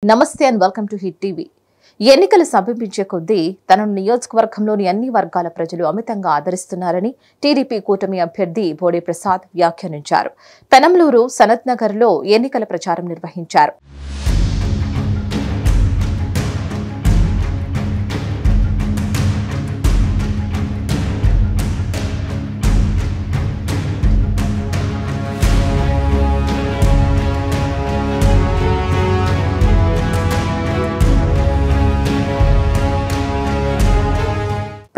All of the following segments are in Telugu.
నమస్తే and welcome to hit TV. ఎన్నికలు సమీపించే కొద్దీ తనను నియోజకవర్గంలోని అన్ని వర్గాల ప్రజలు అమితంగా ఆదరిస్తున్నారని టీడీపీ కూటమి అభ్యర్థి బోడే ప్రసాద్ వ్యాఖ్యానించారు. పెనంలూరు సనత్ నగర్లో ఎన్నికల ప్రచారం నిర్వహించారు.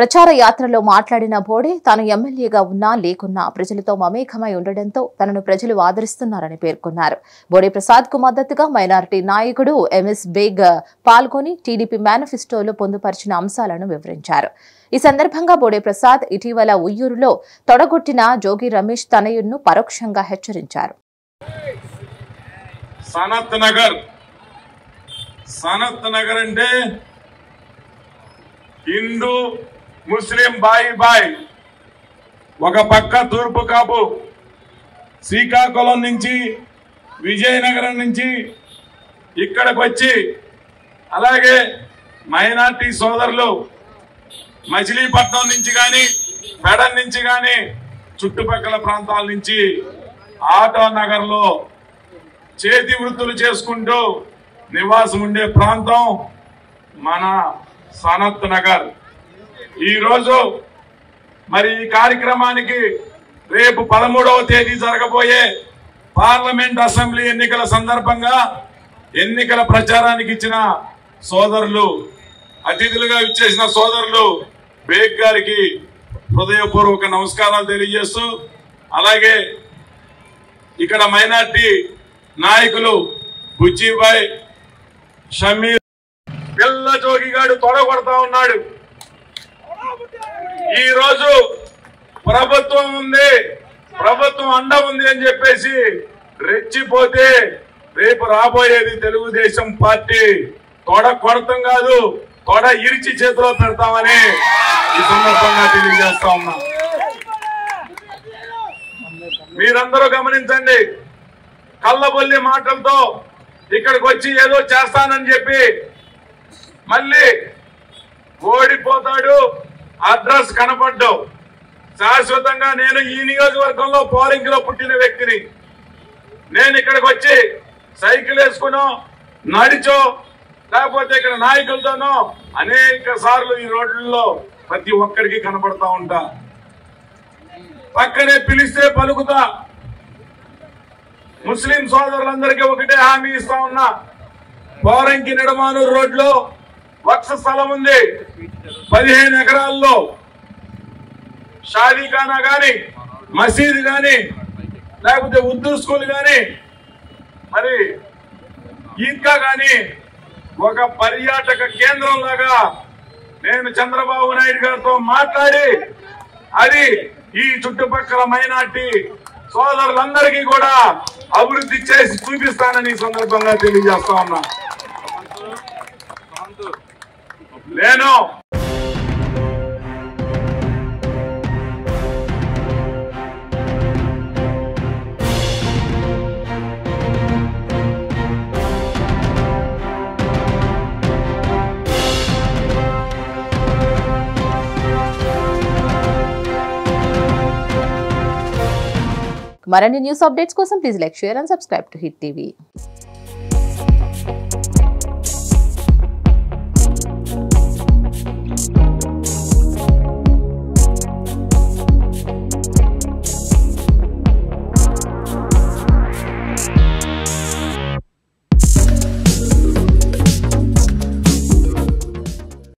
ప్రచార యాత్రలో మాట్లాడిన బోడే తాను ఎమ్మెల్యేగా ఉన్నా లేకున్నా ప్రజలతో మమేకమై ఉండడంతో తనను ప్రజలు ఆదరిస్తున్నారని పేర్కొన్నారు. బోడే ప్రసాద్ కు మద్దతుగా మైనారిటీ నాయకుడు ఎంఎస్ బేగ్ పాల్గొని టీడీపీ మేనిఫెస్టోలో పొందుపరిచిన అంశాలను వివరించారు. ఈ సందర్భంగా బోడే ప్రసాద్ ఇటీవల ఉయ్యూరులో తొడగొట్టిన జోగి రమేష్ తనయుడును పరోక్షంగా హెచ్చరించారు. సనత్ నగర్ అంటే హిందూ ముస్లిం బాయి ఒక పక్క తూర్పు కాపు శ్రీకాకుళం నుంచి విజయనగరం నుంచి ఇక్కడికి వచ్చి అలాగే మైనార్టీ సోదరులు మచిలీపట్నం నుంచి కానీ పెడన్ నుంచి కానీ చుట్టుపక్కల ప్రాంతాల నుంచి ఆటో నగర్లో చేతి వృత్తులు చేసుకుంటూ నివాసం ఉండే ప్రాంతం మన సనత్ నగర్. ఈరోజు మరి ఈ కార్యక్రమానికి రేపు 13వ తేదీ జరగబోయే పార్లమెంట్ అసెంబ్లీ ఎన్నికల సందర్భంగా ఎన్నికల ప్రచారానికి ఇచ్చిన సోదరులు అతిథులుగా ఇచ్చేసిన సోదరులు బేగ్ గారికి హృదయపూర్వక నమస్కారాలు తెలియజేస్తూ అలాగే ఇక్కడ మైనార్టీ నాయకులు బుజ్జిబాయ్ షమీర్ పిల్ల జోగిగాడు తొడగొడతా ఉన్నాడు. ఈ రోజు ప్రభుత్వం ఉంది, ప్రభుత్వం అండ ఉంది అని చెప్పేసి రెచ్చిపోతే రేపు రాబోయేది తెలుగుదేశం పార్టీ తొడ కొడతాం కాదు, తొడ ఇరిచి చేతిలో పెడతామని ఈ సందర్భంగా తెలియజేస్తా ఉన్నా. మీరందరూ గమనించండి, కళ్ళబొల్లి మాటలతో ఇక్కడికి వచ్చి ఏదో చేస్తానని చెప్పి మళ్ళీ ఓడిపోతాడు, అడ్రస్ కనపడ్డు. శాశ్వతంగా నేను ఈ నియోజకవర్గంలో పోలింగ్ లో పుట్టిన వ్యక్తిని. నేను ఇక్కడికి వచ్చి సైకిల్ వేసుకునో నడిచో లేకపోతే ఇక్కడ నాయకులతోనో అనేక సార్లు ఈ రోడ్లలో ప్రతి ఒక్కరికి కనపడతా ఉంటా. పక్కనే పిలిస్తే పలుకుతా. ముస్లిం సోదరులందరికీ ఒకటే హామీ ఇస్తా ఉన్నా, పోరంకి నిడమానూరు రోడ్లో వక్ఫ్ స్థలం ఉంది, 15 ఎకరాల్లో షాదీఖానా గాని మసీదు గాని లేకపోతే ఉర్దూ స్కూల్ గాని మరి ఈద్గా గాని ఒక పర్యాటక కేంద్రం లాగా నేను చంద్రబాబు నాయుడు గారితో మాట్లాడి అది ఈ చుట్టుపక్కల మైనార్టీ సోదరులందరికీ కూడా అభివృద్ధి చేసి చూపిస్తానని సందర్భంగా తెలియజేస్తా ఉన్నా. నేను మరిన్ని న్యూస్ అప్డేట్స్ కోసం please like, share and subscribe to hit TV.